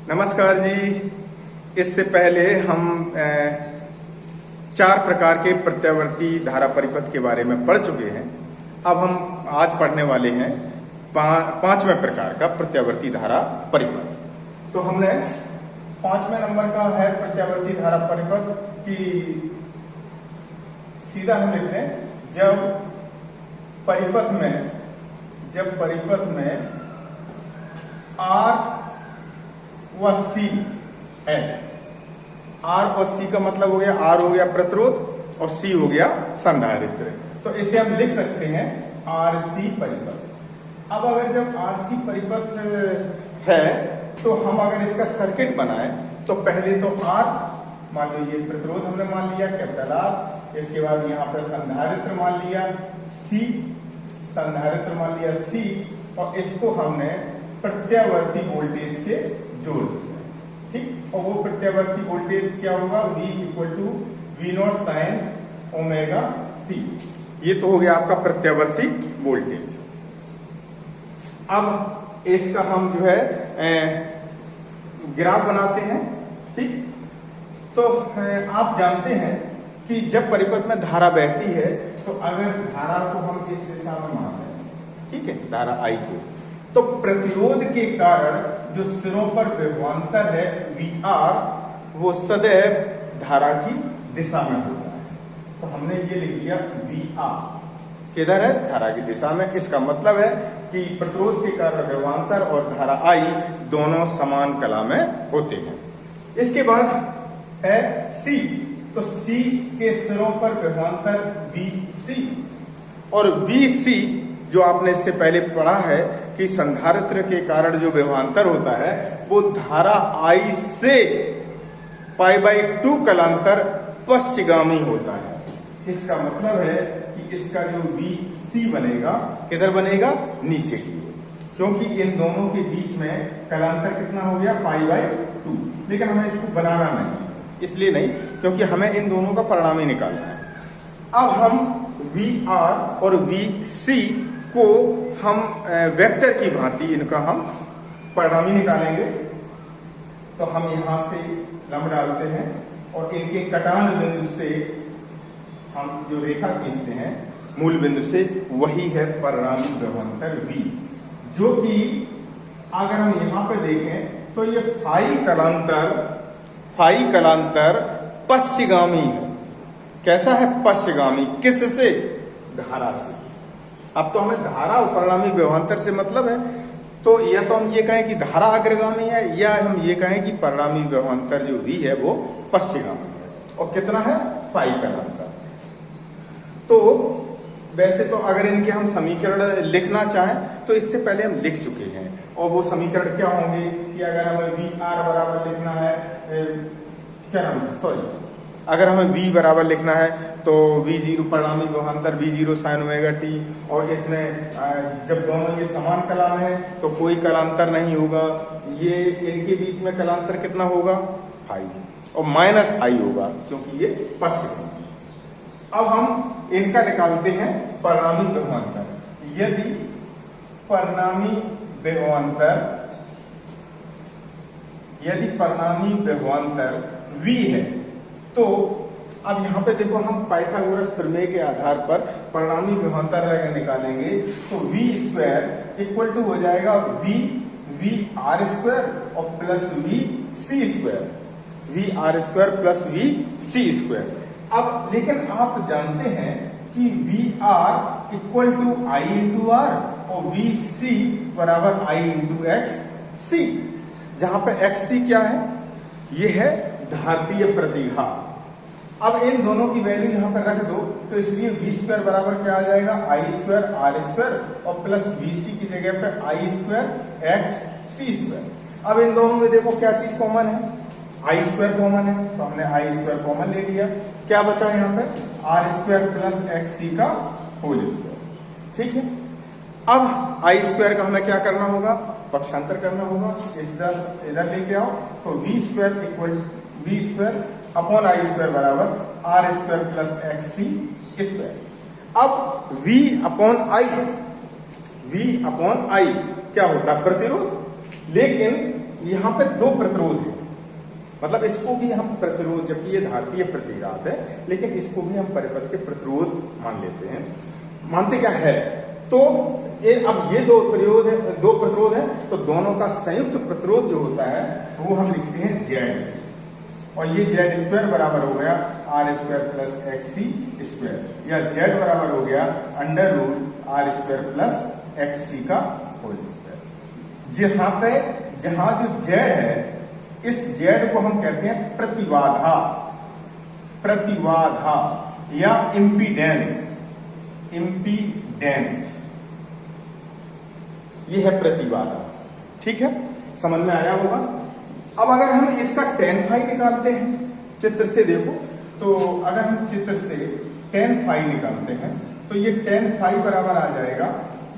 नमस्कार जी। इससे पहले हम 4 प्रकार के प्रत्यावर्ती धारा परिपथ के बारे में पढ़ चुके हैं। अब हम आज पढ़ने वाले हैं 5वें प्रकार का प्रत्यावर्ती धारा परिपथ। तो हमने 5वें नंबर का है प्रत्यावर्ती धारा परिपथ कि सीधा हम लिखते हैं जब परिपथ में R व C है। R और C का मतलब हो गया, R हो गया प्रतिरोध और C हो गया संधारित्र। तो इसे हम लिख सकते हैं RC परिपथ। अब अगर जब RC परिपथ है तो हम अगर इसका सर्किट बनाए तो पहले तो R मान लो, ये प्रतिरोध हमने मान लिया कैपिटल R, इसके बाद यहाँ पर संधारित्र मान लिया C, संधारित्र मान लिया C, और इसको हमने प्रत्यावर्ती वोल्टेज से जोड़ दिया। ठीक, और वो प्रत्यावर्ती वोल्टेज क्या होगा? V equal to V0 sine omega t। ये तो हो गया आपका प्रत्यावर्ती वोल्टेज। अब इसका हम जो है ग्राफ बनाते हैं। ठीक, तो आप जानते हैं कि जब परिपथ में धारा बहती है तो अगर धारा को हम इस दिशा में मान लें, ठीक है, धारा I को, तो प्रतिरोध के कारण जो सिरों पर विभवांतर है VR, वो सदैव धारा की दिशा में होता है। तो हमने ये लिख लिया VR किधर है? धारा की दिशा में। इसका मतलब है कि प्रतिरोध के कारण विभवांतर और धारा I दोनों समान कला में होते हैं। इसके बाद है C, तो C के सिरों पर विभवांतर VC, और VC जो आपने इससे पहले पढ़ा है कि संधारित्र के कारण जो विभवांतर होता है वो धारा I से π/2 कलांतर पश्चिगामी होता है। इसका मतलब है कि इसका जो VC बनेगा किधर बनेगा? नीचे की ओर, क्योंकि इन दोनों के बीच में कलांतर कितना हो गया? π/2। लेकिन हमें इसको बनाना नहीं, इसलिए नहीं क्योंकि हमें इन दोनों का परिणाम ही निकालना है। अब हम VR और VC को हम वेक्टर की भांति इनका हम परिणामी निकालेंगे। तो हम यहां से लंब डालते हैं और इनके कटान बिंदु से हम जो रेखा खींचते हैं मूल बिंदु से, वही है परिणामी विभवांतर V, जो कि अगर हम यहां पे देखें तो ये फाई कलांतर पश्चिगामी है। कैसा है? पश्चिगामी। किससे? धारा से। अब तो हमें धारा और परिणामी विभवांतर से मतलब है, तो या तो हम ये कहें कि धारा अग्रगामी है, या हम ये कहें कि परिणामी विभवांतर जो V है वो पश्चिगामी है। और कितना है? फाई कलांतर। तो वैसे तो अगर इनके हम समीकरण लिखना चाहें तो इससे पहले हम लिख चुके हैं, और वो समीकरण क्या होंगे कि अगर हमें VR बराबर लिखना है, अगर हमें V बराबर लिखना है तो V0 परिणामी विभवांतर V0 साइन ओमेगा t, और इसमें जब दोनों ये समान कला में है तो कोई कलांतर नहीं होगा। ये इनके बीच में कलांतर कितना होगा? फाई, और माइनस फाई होगा क्योंकि ये पश्चिम। अब हम इनका निकालते हैं परिणामी विभवांतर। यदि परिणामी विभवांतर V है तो अब यहाँ पे देखो, हम पाइथागोरस प्रमेय के आधार पर परिणामी विभवांतर अगर निकालेंगे तो V² इक्वल टू हो जाएगा VR² और plus VC², VR² plus VC²। अब लेकिन आप जानते हैं कि VR equal to I into R और VC बराबर I इंटू XC, जहां पे XC क्या है? ये है धारतीय प्रतिघात। अब इन दोनों की वैल्यू यहां पर रख दो, तो इसलिए V² बराबर क्या आ जाएगा? I² R² और प्लस VC की जगह पे I² XC²। अब इन दोनों में देखो क्या चीज कॉमन है? I² कॉमन है, तो हमने I² कॉमन ले लिया। क्या बचा यहाँ पे? R² प्लस XC का होल स्क्वायर। ठीक है, अब I² का हमें क्या करना होगा? पक्षांतर करना होगा। इधर लेके आओ, तो V² equal V² upon I² बराबर R² प्लस XC²। अब V अपॉन I क्या होता है? प्रतिरोध। लेकिन यहाँ पे दो प्रतिरोध है, मतलब इसको भी हम प्रतिरोध, जबकि ये धात्रीय प्रतिघात है लेकिन इसको भी हम परिपथ के प्रतिरोध मान लेते हैं। मानते क्या है, तो अब ये दो प्रतिरोध है, तो दोनों का संयुक्त प्रतिरोध जो होता है वो हम लिखते हैं ZC, और ये Z² बराबर हो गया R² प्लस XC स्क्वायर, या Z बराबर हो गया √R² प्लस XC का होल स्क्वायर। जहां जो Z है, इस Z को हम कहते हैं प्रतिबाधा या इम्पीडेंस। ये है प्रतिबाधा, ठीक है, समझ में आया होगा। अब अगर हम इसका tan फाई निकालते हैं, चित्र से देखो, तो अगर हम चित्र से tan फाई निकालते हैं तो ये tan फाई बराबर आ जाएगा,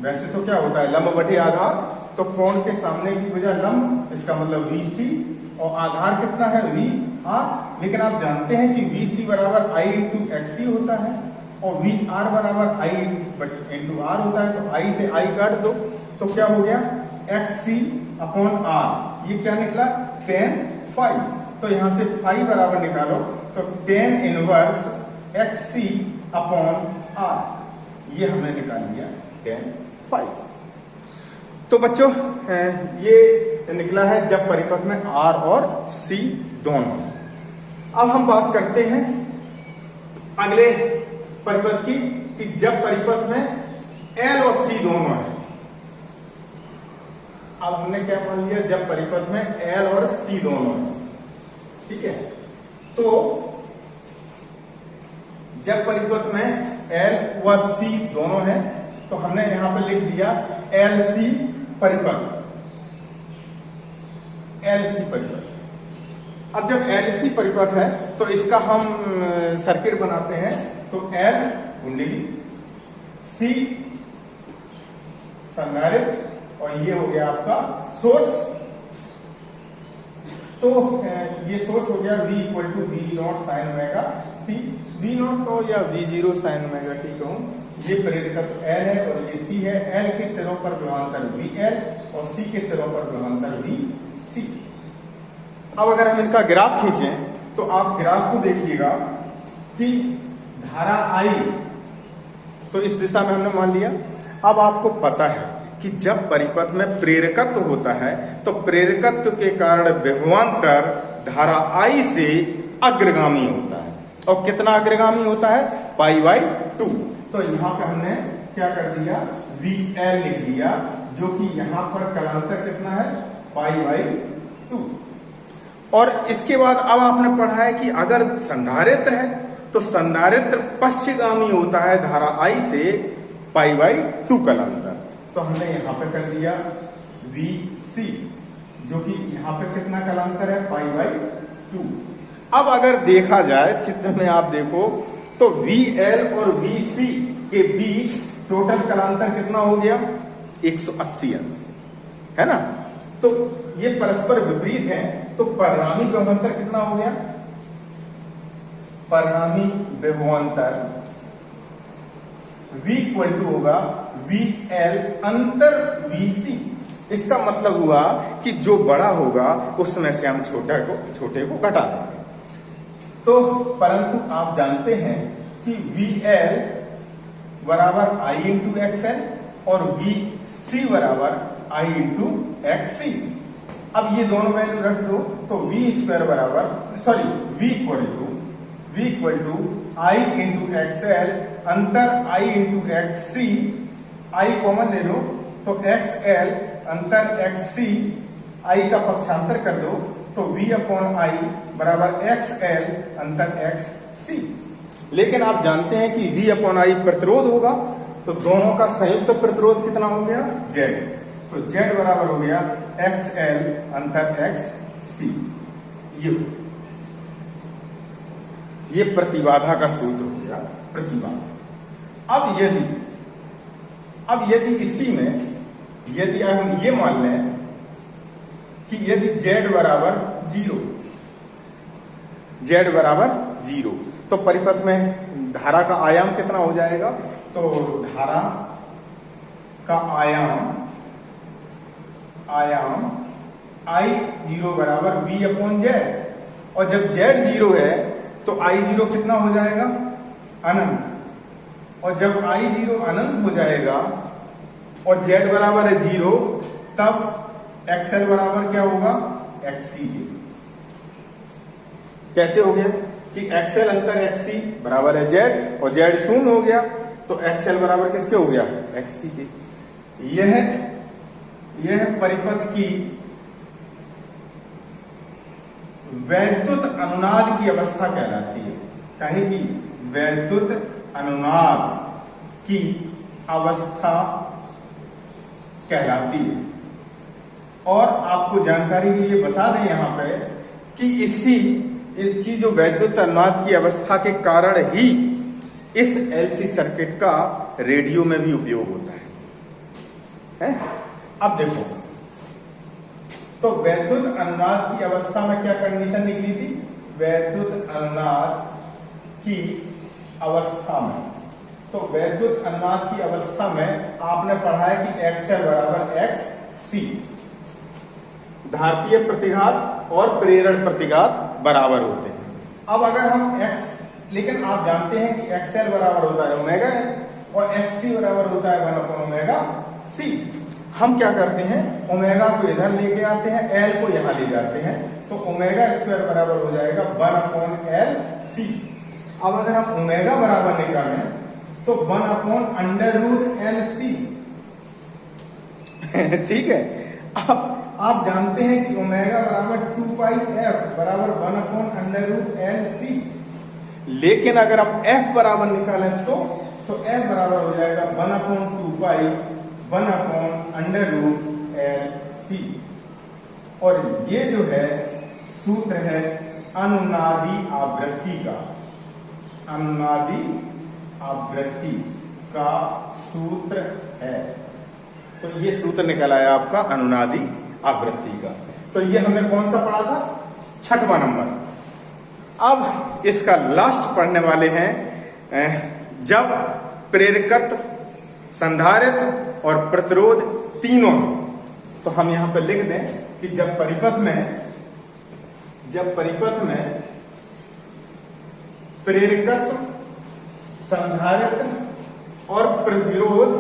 वैसे तो क्या होता है लंब बटे आधार, तो कोण के सामने की वजह लंब, इसका मतलब VC, और आधार कितना है VR, लेकिन आप जानते हैं कि VC बराबर I इंटू XC होता है और VR बराबर I इंटू R होता है, तो I से I काट दो तो क्या हो गया XC अपॉन R, ये क्या निकला tan फाई, तो यहां से फाई बराबर निकालो तो tan inverse XC upon R, ये हमने निकाल लिया tan फाई। तो बच्चों ये निकला है जब परिपथ में R और C दोनों। अब हम बात करते हैं अगले परिपथ की, कि जब परिपथ में L और C दोनों है। अब हमने क्या मान लिया, जब परिपथ में L और C दोनों है, ठीक है, तो जब परिपथ में L व C दोनों है तो हमने यहां पर लिख दिया LC परिपथ। अब जब LC परिपथ है तो इसका हम सर्किट बनाते हैं, तो L कुंडली, C संधारित्र, और ये हो गया आपका सोर्स। तो ये सोर्स हो गया V equal to V0 sine omega t, V0 को या V0 साइन ओमेगा t कहूं, ये प्रेरकत्व L है और ये C है। L के सिरों पर विभवांतर VL और C के सिरों पर विभवांतर VC। अब अगर हम इनका ग्राफ खींचें तो आप ग्राफ को देखिएगा कि धारा I तो इस दिशा में हमने मान लिया। अब आपको पता है कि जब परिपथ में प्रेरकत्व होता है तो प्रेरकत्व के कारण विभवांतर धारा I से अग्रगामी होता है, और कितना अग्रगामी होता है, π/2। तो यहां पे हमने क्या कर दिया, VL लिख दिया, जो कि यहां पर कलांतर कितना है, π/2। और इसके बाद अब आपने पढ़ा है कि अगर संधारित्र है तो संधारित्र पश्चिगामी होता है धारा I से π/2 कलांतर। तो हमने यहां पे कर दिया VC, जो कि यहां पे कितना कलांतर है, π/2। अब अगर देखा जाए चित्र में आप देखो तो VL और VC के बीच टोटल कलांतर कितना हो गया, 180 अंश, है ना। तो ये परस्पर विपरीत है, तो परिणामी विभवांतर कितना हो गया, परिणामी विभवांतर V इक्वल टू होगा VL अंतर VC। इसका मतलब हुआ कि जो बड़ा होगा उसमें से हम छोटे को घटा देंगे। तो परंतु आप जानते हैं कि VL बराबर I इंटू XL और VC बराबर I इंटू XC। अब ये दोनों वैल्यू रख दो तो V² बराबर V equal to I into XL अंतर I into XC, I common ले लो तो XL अंतर XC, I का पक्षांतर कर दो तो V अपॉन I बराबर XL अंतर XC। लेकिन आप जानते हैं कि V अपॉन I प्रतिरोध होगा, तो दोनों का संयुक्त प्रतिरोध कितना हो गया, Z। तो Z बराबर हो गया XL अंतर XC। ये प्रतिबाधा का सूत्र हो गया, प्रतिबाधा। अब यदि इसी में यदि हम ये मान लें कि यदि Z बराबर 0 तो परिपथ में धारा का आयाम कितना हो जाएगा, तो धारा का आयाम आई जीरो बराबर वी अपॉन जेड, और जब जेड जीरो है तो आई जीरो कितना हो जाएगा, अनंत, और जब आई जीरो अनंत हो जाएगा और जेड बराबर है जीरो, तब एक्सएल बराबर क्या होगा, एक्ससी के। कैसे हो गया कि एक्सएल अंतर एक्ससी बराबर है जेड, और जेड शून्य हो गया, तो एक्सएल बराबर किसके हो गया, एक्ससी के। यह परिपथ की वैद्युत अनुनाद की अवस्था कहलाती है। कहे कि वैद्युत अनुनाद की अवस्था कहलाती है। और आपको जानकारी के लिए बता दें यहां पे कि इसकी जो वैद्युत अनुनाद की अवस्था के कारण ही इस एलसी सर्किट का रेडियो में भी उपयोग होता है? अब देखो, तो वैद्युत अनुनाद की अवस्था में क्या कंडीशन निकली थी, वैद्युत अनुनाद की अवस्था में, तो वैद्युत अनुनाद की अवस्था में आपने पढ़ा है कि एक्सएल बराबर एक्स सी, धारतीय प्रतिघात और प्रेरण प्रतिघात बराबर होते हैं। अब अगर हम एक्स, लेकिन आप जानते हैं कि एक्सएल बराबर होता है ओमेगा है और एक्ससी बराबर होता है 1 अपॉन ओमेगा सी। हम क्या करते हैं, ओमेगा को इधर लेके आते हैं, एल को यहां ले जाते हैं, तो ओमेगा स्क्वायर बराबर हो जाएगा 1 अपॉन एल सी। अब अगर हम ओमेगा बराबर निकालें तो 1 upon under root L C. ठीक है। अब आप जानते हैं कि ओमेगा बराबर 2 पाई एफ बराबर 1 upon under root L C. लेकिन अगर हम एफ बराबर निकालें तो एफ बराबर हो जाएगा 1 upon 2 pi 1 upon under root L C. और ये जो है सूत्र है अनुनादी आवृत्ति का, अनुनादी आवृत्ति का सूत्र है। तो ये सूत्र निकल आया आपका अनुनादी आवृत्ति का। तो ये हमने कौन सा पढ़ा था, 6वां नंबर। अब इसका लास्ट पढ़ने वाले हैं, जब प्रेरकत्व, संधारित्र और प्रतिरोध तीनों। तो हम यहां पर लिख दें कि जब परिपथ में प्रेरकत्व, संधारित्र और प्रतिरोध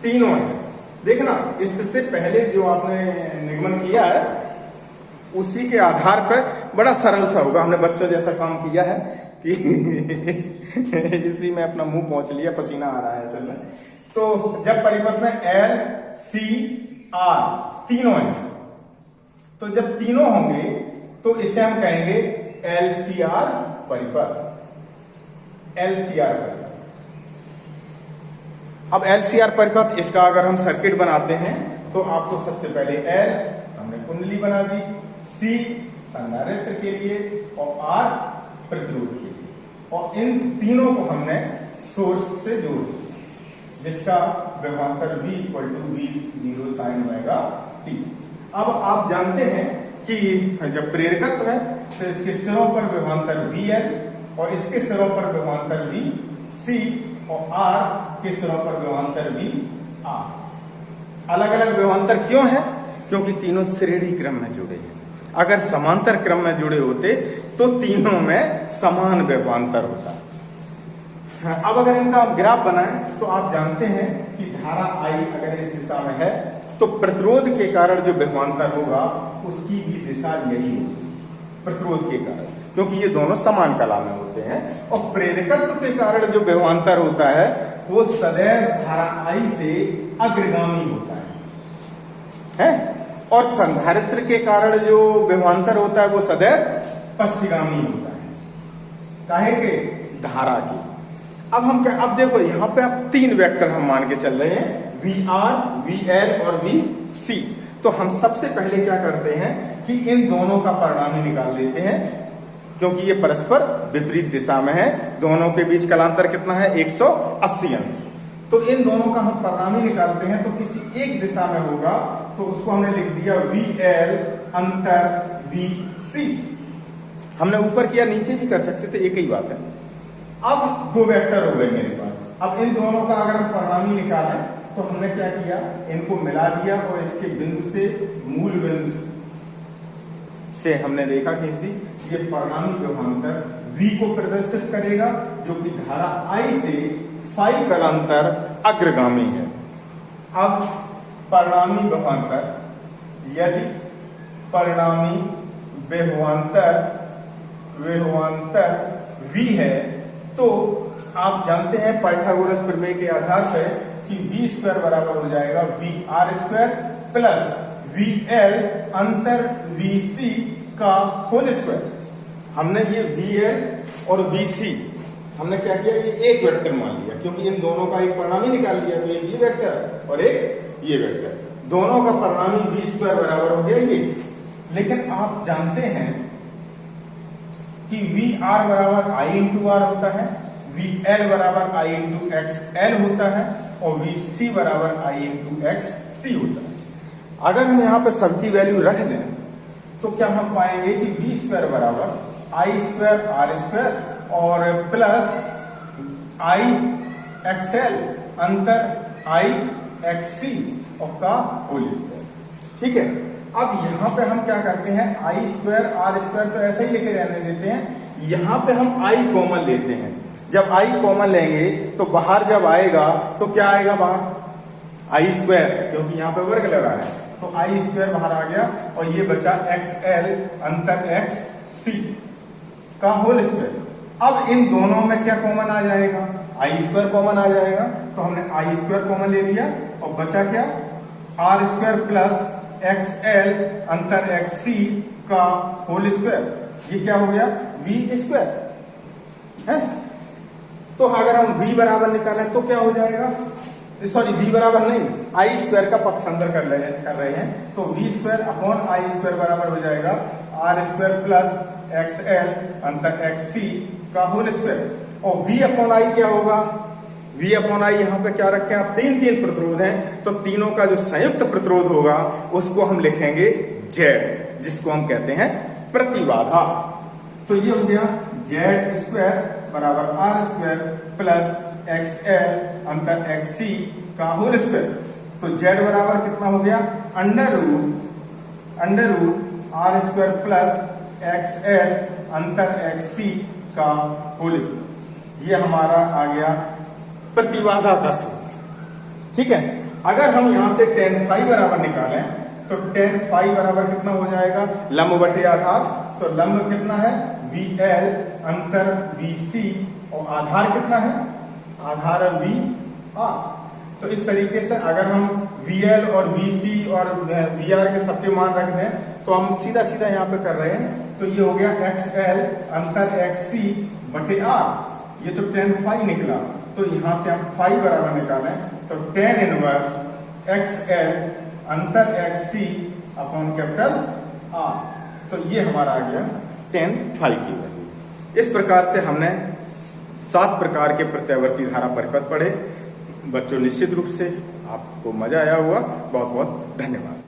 तीनों है। देखना, इससे पहले जो आपने निगमन किया है उसी के आधार पर बड़ा सरल सा होगा। हमने बच्चों जैसा काम किया है कि इसी में अपना मुंह पहुंच लिया, पसीना आ रहा है असल में। तो जब परिपथ में एल सी आर तीनों हैं, तो जब तीनों होंगे तो इसे हम कहेंगे एलसीआर परिपथ, एलसीआर परिपथ। अब एलसीआर परिपथ, इसका अगर हम सर्किट बनाते हैं तो आपको सबसे पहले एल हमने कुंडली बना दी, सी संधारित्र के लिए और आर प्रतिरोध के लिए, और इन तीनों को हमने सोर्स से जोड़ दिया, जिसका विभवांतर V equal to V0 sine omega t. अब आप जानते हैं कि जब प्रेरकत्व है तो इसके सिरों पर विभवांतर VL और इसके सिरों पर विभवांतर VC और R के सिरों पर विभवांतर VR। अलग अलग विभवांतर क्यों है? क्योंकि तीनों श्रेणी क्रम में जुड़े हैं। अगर समांतर क्रम में जुड़े होते तो तीनों में समान विभवांतर होता। अब अगर इनका ग्राफ बनाएं तो आप जानते हैं कि धारा I अगर इस दिशा में है तो प्रतिरोध के कारण जो विभवांतर होगा उसकी भी दिशा यही होगी, प्रतिरोध के कारण, क्योंकि ये दोनों समान कला में होते हैं। और प्रेरकत्व के कारण जो विभवांतर होता है वो सदैव धारा I से अग्रगामी होता है? और संधारित्र के कारण जो विभवांतर होता है वो सदैव पश्चिगामी होता है। काहे के? धारा के। अब हम क्या, अब देखो यहां पे अब तीन वेक्टर हम मान के चल रहे हैं, VR, VL और VC। तो हम सबसे पहले क्या करते हैं कि इन दोनों का परिणामी निकाल लेते हैं, क्योंकि ये परस्पर विपरीत दिशा में है। दोनों के बीच कलांतर कितना है? 180 अंश। तो इन दोनों का हम परिणामी निकालते हैं तो किसी एक दिशा में होगा, तो उसको हमने लिख दिया VL अंतर VC। हमने ऊपर किया, नीचे भी कर सकते थे, एक ही बात है। अब दो वेक्टर हो गए मेरे पास। अब इन दोनों का अगर हम परिणामी निकालें तो हमने क्या किया, इनको मिला दिया और इसके बिंदु से मूल बिंदु से हमने रेखा खींच दी। ये परिणामी विभवांतर V को प्रदर्शित करेगा जो कि धारा I से फाई कालांतर अग्रगामी है। अब परिणामी विभवांतर, यदि परिणामी विभवांतर V है तो आप जानते हैं पाइथागोरस प्रमेय के आधार पर कि v स्क्वायर बराबर हो जाएगा VR स्क्वायर प्लस VL अंतर VC का होल स्क्वायर। हमने ये VL और VC हमने क्या किया, ये एक वेक्टर मान लिया क्योंकि इन दोनों का एक परिणामी निकाल लिया, तो एक ये वेक्टर और एक ये वेक्टर, दोनों का परिणामी v स्क्वायर बराबर हो गया ये। लेकिन आप जानते हैं कि VR बराबर I इंटू R होता है, VL बराबर I इंटू XL होता है और VC बराबर I इंटू XC होता है। अगर हम यहाँ पे सबकी वैल्यू रख दें तो क्या हम पाएंगे कि v स्क्वायर बराबर I स्क्वायर R स्क्वायर और प्लस I XL अंतर I XC और का होल स्क्वायर। ठीक है, अब यहाँ पे हम क्या करते हैं, I स्क्वायर R स्क्वायर तो ऐसे ही लेके रहने देते हैं, यहाँ पे हम I कॉमन लेते हैं। जब I कॉमन लेंगे तो बाहर जब आएगा तो क्या आएगा बाहर, I स्क्वायर, क्योंकि यहाँ पे वर्ग लगा है तो I स्क्वायर बाहर आ गया और ये बचा XL अंतर XC का होल स्क्वायर। अब इन दोनों में क्या कॉमन आ जाएगा, I स्क्वायर कॉमन आ जाएगा, तो हमने I स्क्वायर कॉमन ले लिया और बचा क्या, R स्क्वायर प्लस XL अंतर XC का होल स्क्वायर। ये क्या हो गया, V स्क्वायर है। तो अगर हम V बराबर निकालें तो क्या हो जाएगा, सॉरी V बराबर नहीं, I स्क्वायर का पक्ष अंदर कर रहे हैं तो V square upon I square बराबर हो जाएगा R स्क्वायर प्लस XL अंतर XC का होल स्क्वायर। और V अपॉन I क्या होगा, V अपॉन I यहाँ पे क्या रखें आप, तीन प्रतिरोध हैं तो तीनों का जो संयुक्त प्रतिरोध होगा उसको हम लिखेंगे Z, जिसको हम कहते हैं प्रतिबाधा। तो ये हो गया Z स्क्वायर बराबर R स्क्वायर प्लस XL अंतर XC का होल स्क्वायर। तो Z बराबर कितना हो गया, under root R square plus XL अंतर XC का होल स्क्वायर। ये हमारा आ गया प्रतिबाधा का सूत्र। ठीक है, अगर हम यहां से tan फाई बराबर निकालें तो tan फाई बराबर कितना हो जाएगा, लंब बटे आधार, तो लंब कितना है VL अंतर VC और आधार कितना है, आधार VR। तो इस तरीके से अगर हम VL और VC और VR के सबके मान रख दें तो हम सीधा यहाँ पे कर रहे हैं, तो ये हो गया XL अंतर XC बटे R। ये तो tan फाई निकला, तो यहां से हम फाई बराबर निकालें तो tan इनवर्स XL अंतर XC अपॉन कैपिटल R। तो ये हमारा आ गया tan फाई की वैल्यू। इस प्रकार से हमने 7 प्रकार के प्रत्यावर्ती धारा परिपथ पढ़े। बच्चों निश्चित रूप से आपको मजा आया हुआ, बहुत बहुत धन्यवाद।